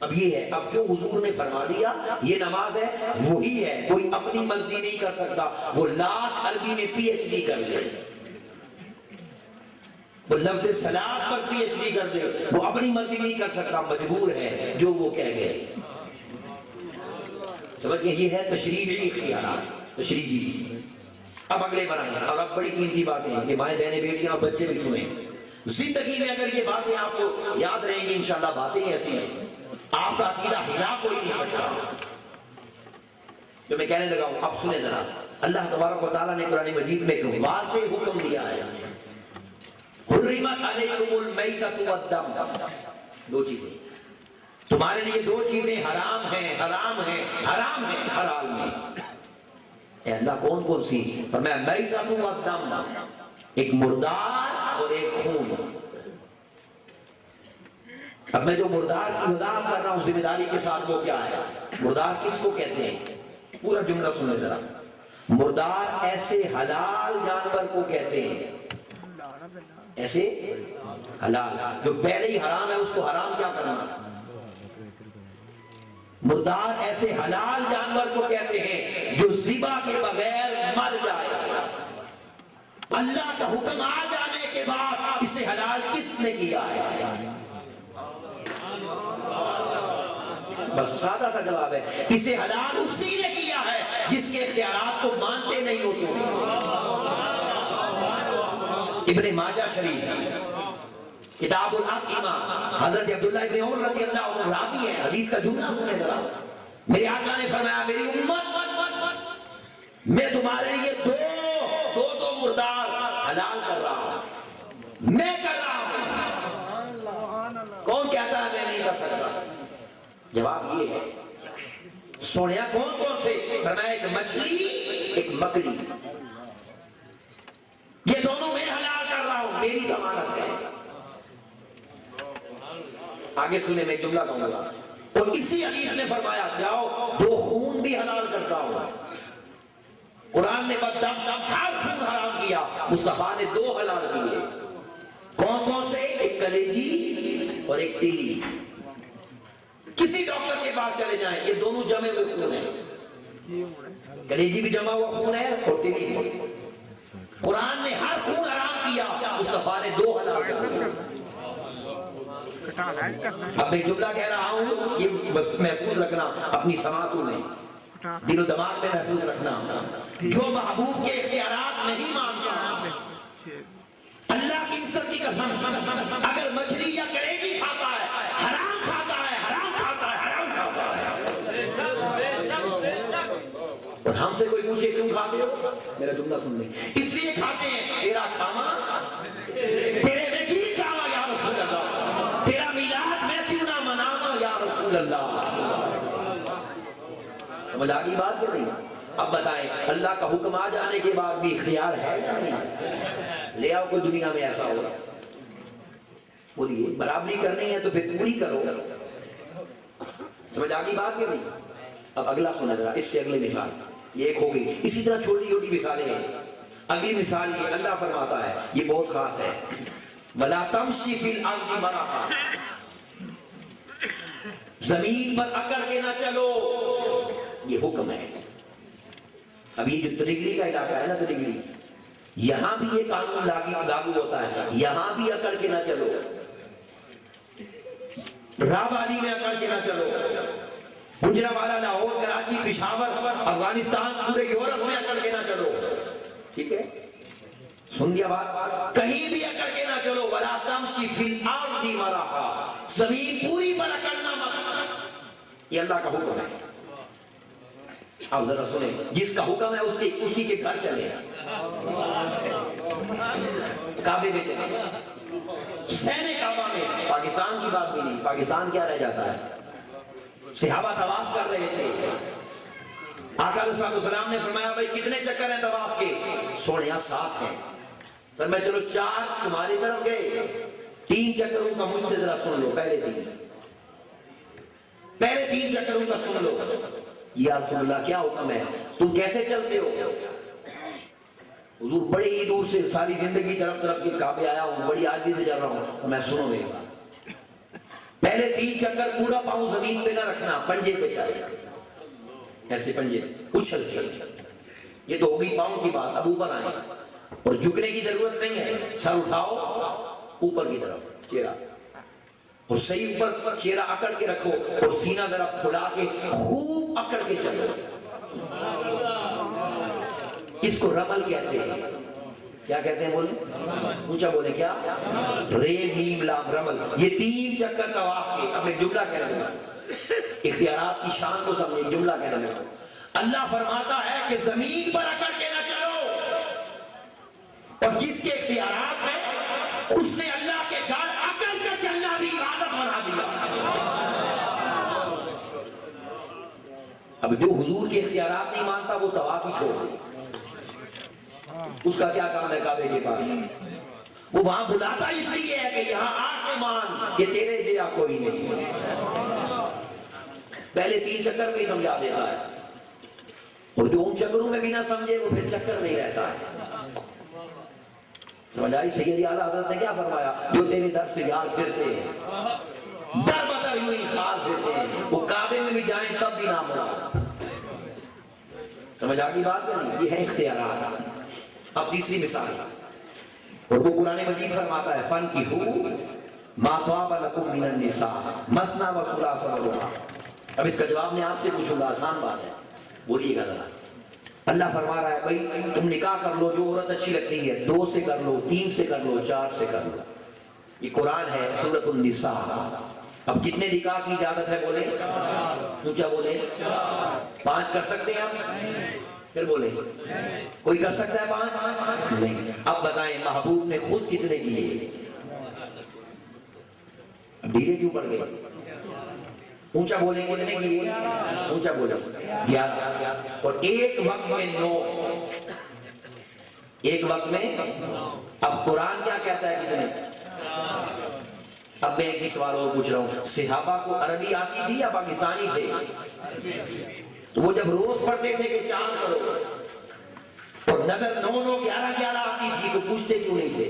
اب یہ ہے، اب جو حضور نے فرما دیا یہ نماز ہے وہی ہے. کوئی اپنی مرضی نہیں کر سکتا. وہ لاکھ عربی میں پی ایچ ڈی کر دے، وہ لفظ صلاۃ پر پی ایچ ڈی کر دے، وہ اپنی مرضی نہیں کر سکتا، مجبور ہے جو وہ کہہ گئے. سمجھ گئے؟ یہ ہے تشریعی اختیارات، تشریعی. اب اگلے بنائیں. اور اب بڑی قیمتی باتیں ہیں کہ مائیں بہنیں بیٹیاں اور بچے بھی سنیں. زندگی میں اگر یہ باتیں آپ کو یاد رہیں گی انشاءاللہ، باتیں ایسی ہیں آپ کا عقیدہ ہلا کوئی نہیں سکتا جو میں کہنے لگا ہوں. اب سنیں ذرا، اللہ تبارک و تعالیٰ نے قرآن مجید میں ایک واضح حکم دیا ہے، حرمت علیکم المیتۃ والدم، دو چیزیں تمہارے لیے، دو چیزیں حرام ہیں، حرام ہیں، حرام ہیں حلال میں۔ اے اللہ کون کون سی؟ فرمایا میتۃ والدم، ایک مردار اور ایک خون۔ اب میں جو مردار کی وضاحت کر رہا ہوں ذمہ داری کے ساتھ، وہ کیا ہے؟ مردار کس کو کہتے ہیں؟ پورا جملہ سنیں ذرا۔ مردار ایسے حلال جانور کو کہتے ہیں، ایسے حلال جو پہلے ہی حرام ہے اس کو حرام کیا کرنا؟ مردار ایسے حلال جانور کو کہتے ہیں جو ذبح کے بغیر مر جائے، اللہ کا حکم آ جانے کے بعد اسے حلال کس نے کیا ہے؟ بس سادہ سا جواب ہے، اسے حلال اسی نے کیا ہے جس کے اختیارات کو مانتے نہیں ہوتے۔ ابن ماجہ شریف کتاب الاطعمہ، حضرت عبداللہ ابن عمر رضی اللہ عنہ راوی ہے، حدیث کا جملہ سنیں ذرا۔ میرے آقا نے فرمایا میری امت، میں تمہارے لیے دو مردار حلال کر رہا ہوں، میں کر رہا ہوں۔ کون کہتا ہے میں نہیں کر سکتا؟ جواب یہ ہے، سونیا کون کون سے؟ فرمایا ایک مچھلی ایک مکڑی، یہ دونوں میں حلال کر رہا ہوں، میری ضمانت ہے۔ آگے سنیں میں جملہ کہوں گا، اور اسی حدیث نے فرمایا جاؤ دو خون بھی حلال کرتا ہوں۔ قرآن نے بدم ہر خون حرام کیا، مصطفیٰ نے دو حلال کیے۔ کون کون سے؟ ایک کلیجی اور ایک تیلی۔ کسی ڈاکٹر کے پاس چلے جائیں، یہ دونوں جمع ہوئے خون ہیں، کلیجی بھی جمع ہوا خون ہے اور تیلی بھی۔ قرآن نے ہر خون حرام کیا، مصطفیٰ نے دو حلال کیا۔ اب میں جملہ کہہ رہا ہوں، یہ بس محفوظ رکھنا اپنی سماعتوں میں، دل و دماغ میں محفوظ رکھنا۔ جو محبوب کے اختیارات نہیں مانتا، اللہ کی عزت کی قسم، اگر مچھلی یا کلیجی کھاتا ہے حرام کھاتا ہے، حرام کھاتا ہے، حرام کھاتا ہے۔ اور ہم سے کوئی پوچھے کیوں کھاتے ہو؟ میرا جملہ سن لیں، اس لیے کھاتے ہیں تیرا کھانا تیرے میں کی کھاوا یا رسول اللہ، تیرا میلاد میں کیوں نہ مناوا یا رسول اللہ۔ سمجھ آ گئی بات کہ نہیں؟ اب بتائیں اللہ کا حکم آ جانے کے بعد بھی اختیار ہے یا نہیں؟ لے آؤ کوئی دنیا میں ایسا ہوگا، بولیے برابری کرنی ہے تو پھر پوری کرو۔ سمجھ آ گئی بات کہ نہیں؟ اب اگلا سنا ذرا، اس سے اگلے مثال، یہ ایک ہو گئی، اسی طرح چھوٹی چھوٹی مثالیں ہیں۔ اگلی مثال یہ اللہ فرماتا ہے، یہ بہت خاص ہے، وَلَا تَمْشِ فِي الْأَرْضِ مَرَحًا، زمین پر اکڑ کے نہ چلو، یہ حکم ہے۔ اب یہ جو ترگلی کا علاقہ ہے نا، ترگلی، یہاں بھی یہ قانون لاگو ہوتا ہے، یہاں بھی اکڑ کے نہ چلو، راوالی میں اکڑ کے نہ چلو، گجرانوالہ، لاہور، کراچی، پشاور، افغانستان، پورے یورپ میں اکڑ کے نہ چلو، ٹھیک ہے؟ سن لیا بات؟ کہیں بھی اکڑ کے نہ چلو، وَلَا تَمْشِ فِي الْأَرْضِ مَرَحًا، زمین پوری پر اکڑنا مت، یہ اللہ کا حکم ہے۔ آپ ذرا سنیں، جس کا حکم ہے اسی کے گھر چلے، کعبے میں چلے، سہنے کعبہ میں، پاکستان کی بات بھی نہیں، پاکستان کیا رہ جاتا ہے؟ صحابہ طواف کر رہے تھے، آقا علیہ السلام نے فرمایا بھائی کتنے چکر ہیں طواف کے؟ سوڑیاں 7 ہیں۔ فرمایا چلو 4 تمہاری طرف گئے، 3 چکروں کا مجھ سے ذرا سن لو، پہلے 3 چکروں کا سن لو۔ یا رسول اللہ کیا حکم ہے؟ تم کیسے چلتے ہو؟ حضور بڑی دور سے ساری زندگی طرف کے کعبے آیا ہوں، بڑی عاجزی سے چل رہا ہوں، میں سنو میری بات، پہلے 3 چکر پورا پاؤں زمین پہ نہ رکھنا، پنجے پہ چلے، ایسے پنجے اچھل چل، یہ تو ہوگی پاؤں کی بات۔ اب اوپر آئیں، اور جھکنے کی ضرورت نہیں ہے، سر اٹھاؤ اوپر کی طرف، چہرہ، اور صحیح اوپر چہرہ اکڑ کے رکھو، اور سینہ ذرا پھلا کے خوب اکڑ کے چلو، اس کو رمل کہتے ہیں۔ کیا کہتے ہیں بولے؟ اونچا بولے کیا؟ رے میم لام رمل، یہ 3 چکر طواف کے۔ اب میں جملہ کہہ رہا ہوں، اختیارات کی شان کو سمجھیں، جملہ کہہ رہا ہوں، اللہ فرماتا ہے کہ زمین پر اکڑ کے نہ چلو، اور جس کے اختیارات ہیں اس نے اللہ کے گھر اکڑ کر چلنا بھی عادت بنا دیا۔ اب جو حضور کے اختیارات نہیں مانتا وہ طواف ہی چھوڑ دے، اس کا کیا کام ہے کعبے کے پاس؟ وہ وہاں بلاتا اس لیے ہے کہ یہاں آ کے مان کہ تیرے جیسا کوئی نہیں۔ پہلے 3 چکر میں ہی سمجھا دیتا ہے، اور جو ان چکروں میں بھی نہ سمجھے وہ پھر چکر نہیں رہتا ہے۔ سمجھ آئی؟ سیدی اعلیٰ حضرت نے کیا فرمایا؟ جو تیرے در سے یار پھرتے ہیں در بدر یوں ہی خار پھرتے ہیں، وہ کعبے میں بھی جائیں تب بھی نہ مرا۔ سمجھ آگی بات کریں؟ یہ ہے اختیارات۔ اب تیسری مثال، اور وہ قرآن مجید فرماتا ہے فَانْكِحُوا مَا طَابَ لَكُم مِّنَ النِّسَاءِ مَثْنَىٰ وَثُلَاثَ وَرُبَاعَ۔ اب اس کا جواب میں آپ سے پوچھوں گا، آسان بات ہے، بولیے گا ذرا۔ اللہ فرما رہا ہے بھائی تم نکاح کر لو، جو عورت اچھی لگتی ہے 2 سے کر لو، 3 سے کر لو، 4 سے کر لو۔ یہ قرآن ہے، سورۃ النساء۔ اب کتنے نکاح کی اجازت ہے؟ بولے اونچا بولے۔ 5 کر سکتے ہیں آپ؟ پھر بولے کوئی کر سکتا ہے 5؟ نہیں۔ اب بتائیں محبوب نے خود کتنے کیے؟ اب ڈھیلے کیوں پڑ گئے؟ اونچا بولیں کتنے کیے؟ اونچا بولو 11۔ اور ایک وقت میں 9، ایک وقت میں۔ اب قرآن کیا کہتا ہے کتنے؟ اب میں ایک سوال اور پوچھ رہا ہوں، صحابہ کو عربی آتی تھی یا پاکستانی تھے؟ وہ جب روز پڑھتے تھے کہ چاند کرو، اور نظر 9 9 11 11 آتی تھی تو پوچھتے کیوں نہیں تھے؟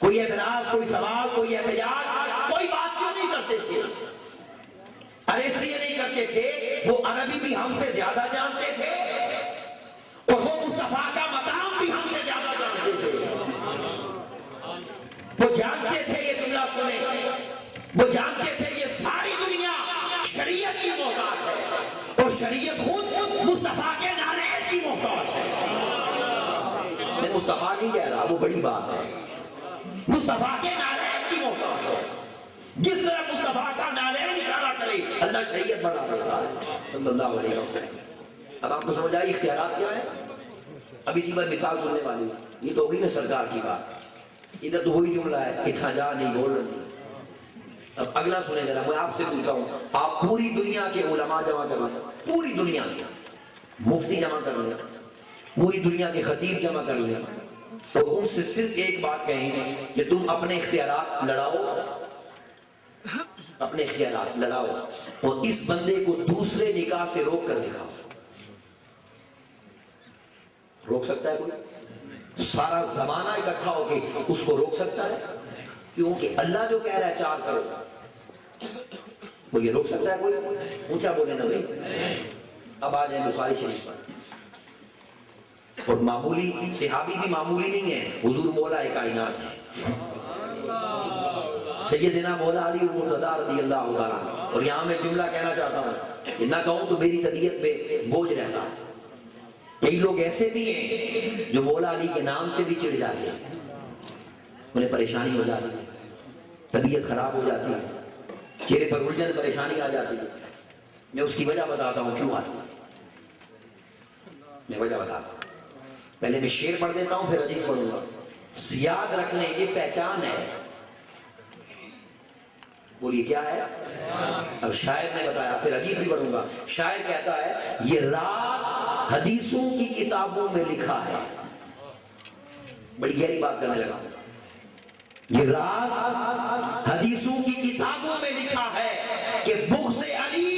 کوئی اعتراض، کوئی سوال، کوئی احتجاج، کوئی بات کیوں نہیں کرتے تھے؟ ارے اس لیے نہیں کرتے تھے وہ عربی بھی ہم سے زیادہ جانتے تھے، اور وہ مصطفیٰ کا مقام بھی ہم سے زیادہ جانتے تھے۔ وہ جانتے تھے، یہ جملہ سنیں، وہ جانتے تھے یہ ساری دنیا شریعت کی محتاج ہے، اور شریعت خود مصطفیٰ کے نعرے کی محتاج ہے۔ میں مصطفیٰ نہیں کہہ رہا، وہ بڑی بات ہے، مصطفیٰ کے نعرے کی محتاج ہے۔ جس طرح مصطفیٰ کا نعرے اشارہ کرے اللہ شریعت بنا دیتا ہے صلی اللہ علیہ وسلم۔ اب آپ کو سمجھ آئی اختیارات کیا ہے؟ اب اسی پر مثال سننے والی، یہ تو ہوگی نا سرکار کی بات، ادھر تو وہی جملہ ہے اتنا جا نہیں بول رہی۔ اب اگلا سنیں ذرا، میں آپ سے پوچھتا ہوں، آپ پوری دنیا کے علماء جمع کر لیں، پوری دنیا کے مفتی جمع کر لیں، پوری دنیا کے خطیب جمع کر لیں، اور ان سے صرف ایک بات کہیں کہ تم اپنے اختیارات لڑاؤ، اپنے اختیارات لڑاؤ، اور اس بندے کو دوسرے نکاح سے روک کر دکھاؤ۔ روک سکتا ہے کوئی؟ سارا زمانہ اکٹھا ہو کے اس کو روک سکتا ہے؟ کیونکہ اللہ جو کہہ رہا ہے 4 کرو، وہ یہ روک سکتا ہے کوئی؟ اونچا بولے نا بھائی۔ اب آ جائیں بخاری شریف پر، اور معمولی صحابی بھی معمولی نہیں ہے، حضور مولا کائنات ہے، سیدنا مولا علی مرتضیٰ رضی اللہ تعالیٰ۔ اور یہاں میں جملہ کہنا چاہتا ہوں کہ نہ کہوں تو میری طبیعت پہ بوجھ رہتا ہے۔ کئی لوگ ایسے بھی ہیں جو مولا علی کے نام سے بھی چڑھ جاتے ہیں، انہیں پریشانی ہو جاتی ہے، طبیعت خراب ہو جاتی ہے، چہرے پر الجھن پریشانی آ جاتی ہے۔ میں اس کی وجہ بتاتا ہوں کیوں آتی ہے، میں وجہ بتاتا ہوں۔ پہلے میں شعر پڑھ دیتا ہوں پھر حدیث پڑھوں گا، یاد رکھ لیں یہ پہچان ہے۔ بولیے کیا ہے؟ اب شاعر نے بتایا، پھر حدیث بھی پڑھوں گا۔ شاعر کہتا ہے یہ راز حدیثوں کی کتابوں میں لکھا ہے، بڑی گہری بات کرنے لگا، یہ راز حدیثوں کی کتابوں میں لکھا ہے کہ بغض علی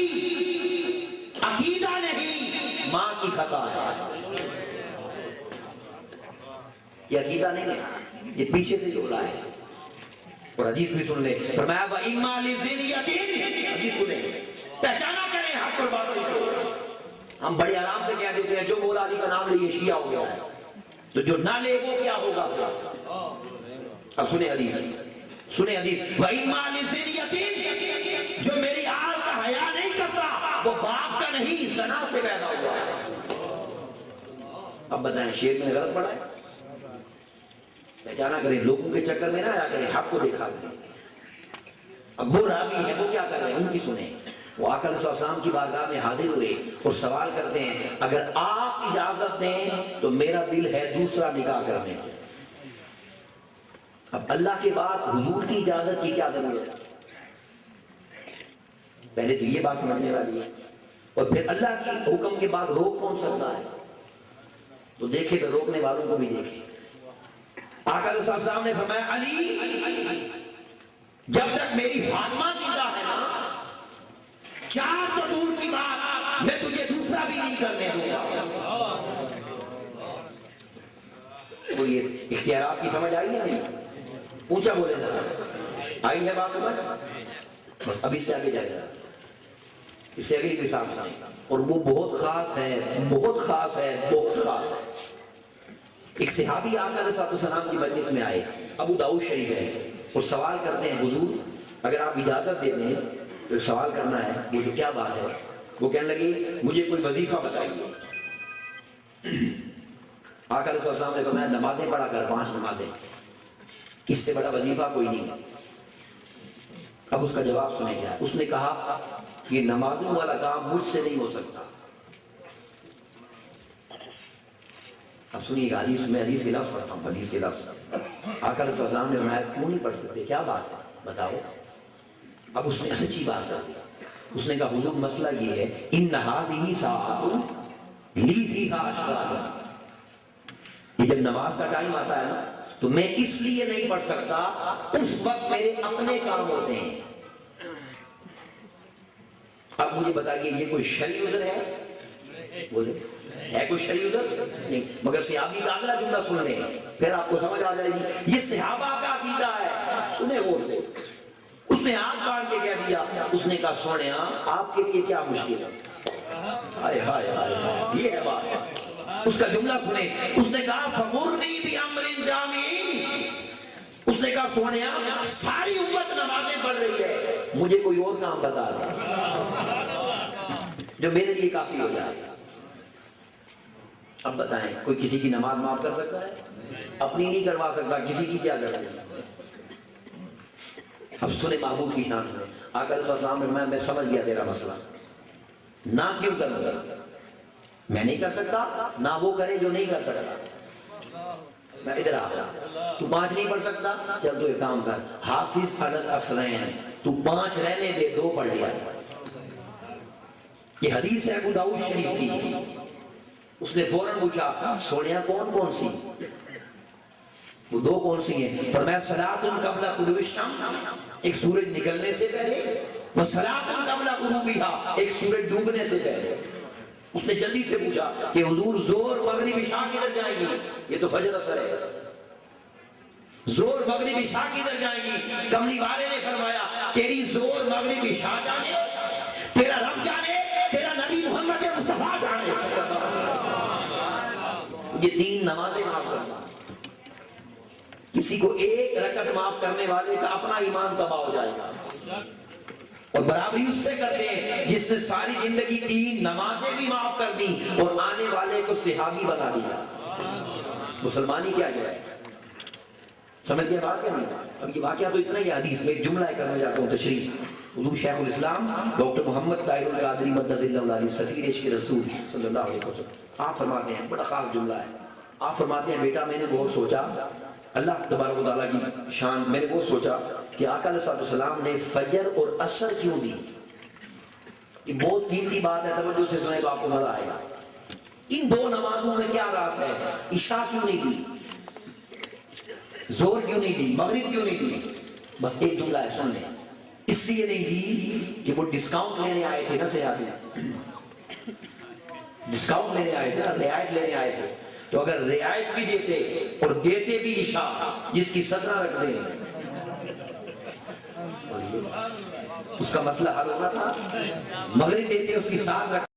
عقیدہ نہیں ماں کی خطا ہے۔ یہ عقیدہ نہیں ہے، یہ پیچھے سے جملہ ہے، اور حدیث بھی سن لیں۔ فرمایا وَإِمَّا لِزِنْيَةٍ، حدیث سنیں، پہچانا کریں حق اور باطل کو۔ ہم بڑے آرام سے کہہ دیتے ہیں جو مولا علی کا نام لے یہ شیعہ ہو گیا ہے، تو جو نہ لے وہ کیا ہوگا؟ اب سنیں حدیث، سنیں حدیث، وَإِمَّا لِزِنْيَةٍ، جو میری آل کا حیا نہیں کرتا وہ باپ کا نہیں زنا سے پیدا ہوا ہے۔ اب بتائیں شعر میں غلط پڑا ہے؟ پہچانا کریں، لوگوں کے چکر میں نہ آیا کریں، حق کو دیکھا کریں۔ اب وہ راوی ہیں وہ کیا کر رہے ہیں ان کی سنیں۔ وہ آقا علیہ السلام کی بارگاہ میں حاضر ہوئے اور سوال کرتے ہیں اگر آپ اجازت دیں تو میرا دل ہے دوسرا نکاح کرنے کو۔ اب اللہ کے بعد حضور کی اجازت کی کیا ضرورت ہے؟ پہلے تو یہ بات سمجھنے والی ہے، اور پھر اللہ کی حکم کے بعد روک کون سکتا ہے؟ تو دیکھے تو روکنے والوں کو بھی دیکھے۔ آقا علیہ السلام نے فرمایا علی جب تک میری فاطمہ زندہ ہے نا، 4 تو دور کی بات میں تجھے دوسرا بھی نہیں کرنے دوں گا۔ تو یہ اختیارات کی سمجھ آئی ہے نہیں؟ اونچا بولے ذرا، آئی ہے بات سمجھ؟ اب اس سے آگے جائے گا، اس سے اگلی مثال سنیں، اور وہ بہت خاص ہے، بہت خاص ہے، بہت خاص ہے۔ ایک صحابی آقا علیہ السلام کی مجلس میں آئے، ابو داؤد شریف ہے، اور سوال کرتے ہیں حضور اگر آپ اجازت دیتے ہیں تو سوال کرنا ہے۔ وہ جو کیا بات ہے؟ وہ کہنے لگے مجھے کوئی وظیفہ بتائیے۔ آقا علیہ السلام نے فرمایا نمازیں پڑھا کر 5 نمازیں، اس سے بڑا وظیفہ کوئی نہیں۔ اب اس کا جواب سنے گیا، اس نے کہا یہ نمازوں والا کام مجھ سے نہیں ہو سکتا۔ اب سنیے گا، میں حدیث کے لفظ پڑھتا ہوں، حدیث کے لفظ۔ آقا علیہ السلام نے فرمایا کیوں نہیں پڑھ سکتے، کیا بات ہے بتاؤ۔ اب اس نے سچی بات کر دی، اس نے کہا حضور مسئلہ یہ ہے ان هذه ساعۃ لی فیہا اشغال، یہ جب نماز کا ٹائم آتا ہے نا تو میں اس لیے نہیں پڑھ سکتا، اس وقت میرے اپنے کام ہوتے ہیں۔ اب مجھے بتائیے یہ کوئی شرعی عذر ہے؟ بولے ہے کوئی شرعی عذر؟ نہیں، مگر صحابی کا اگلا جملہ سن لیں پھر آپ کو سمجھ آ جائے گی، یہ صحابہ کا عقیدہ ہے۔ سنیں غور سے، اس نے ہاتھ باندھ کے کہہ دیا، اس نے کہا سونے آپ کے لیے کیا مشکل ہے؟ ہائے ہائے ہائے، یہ ہے بات۔ اس کا جملہ سنیں، اس نے کہا فمرنی بامر جامع، اس نے کہا سونے ساری امت نمازیں پڑھ رہی ہے، مجھے کوئی اور کام بتا دے جو میرے لیے کافی ہو جائے۔ اب بتائیں کوئی کسی کی نماز معاف کر سکتا ہے؟ اپنی نہیں کروا سکتا، کسی کی کیا کرے؟ اب سنے محبوب کی شان سنے، آقا علیہ السلام نے میں سمجھ گیا تیرا مسئلہ، نہ کیوں کروں گا، میں نہیں کر سکتا، نہ وہ کرے جو نہیں کر سکتا۔ میں ادھر آ رہا، تو 5 نہیں پڑھ سکتا، چل تو ایک کام کر، حافظ علی العصرین، تو 5 رہنے دے، 2 پڑھ لیا۔ یہ حدیث ہے ابو داؤد شریف کی۔ اس نے فوراً پوچھا سوڑیاں کون کون سی؟ وہ 2 کون سی ہیں؟ فرمایا صلاۃ قبل طلوع الشمس، ایک سورج نکلنے سے پہلے، وصلاۃ قبل غروبها، ایک سورج ڈوبنے سے پہلے۔ اس نے جلدی سے پوچھا کہ حضور زور مغرب عشاء کدھر جائیں گی؟ یہ تو فجر اثر ہے، زور مغرب عشاء کدھر جائیں گی؟ کملی والے نے فرمایا تیری زور مغرب عشاء جانے، تیرا رب جانے، تیرا نبی محمد مصطفیٰ جانے۔ یہ 3 نمازیں معاف کرنا، کسی کو 1 رکعت معاف کرنے والے کا اپنا ایمان تباہ ہو جائے گا، اور برابری اس سے کرتے ہیں جس نے ساری زندگی 3 نمازیں بھی معاف کر دی اور آنے والے کو صحابی بنا دیا۔ مسلمانی کیا ہے؟ سمجھ گیا بات کیا نہیں؟ اب یہ واقعہ تو اتنا ہی حدیث میں ایک جملہ ہے کرنے جاتا ہوں تشریح۔ حضور شیخ الاسلام ڈاکٹر محمد طاہر القادری مدد اللہ علیہ سفیر عشق رسول صلی اللہ علیہ وسلم، آپ فرماتے ہیں بڑا خاص جملہ ہے، آپ فرماتے ہیں بیٹا میں نے بہت سوچا، اللہ تبارک و تعالیٰ کی شان، میں نے بہت سوچا کہ آقا علیہ السلام نے فجر اور عصر کیوں دی؟ یہ بہت قیمتی بات ہے، توجہ سے سنیں تو آپ کو مزہ آئے گا۔ ان 2 نمازوں میں کیا راز ہے؟ عشاء کیوں نہیں دی؟ زور کیوں نہیں دی؟ مغرب کیوں نہیں دی؟ بس ایک جملہ ہے، سن لیں۔ اس لیے نہیں دی کہ وہ ڈسکاؤنٹ لینے آئے تھے نا سیاسی، ڈسکاؤنٹ لینے آئے تھے نا، رعایت لینے آئے تھے، تو اگر رعایت بھی دیتے اور دیتے بھی عشاء جس کی 17 رکھ دیں، اس کا مسئلہ حل ہونا تھا۔ مغرب دیتے اس کی 7 رکھ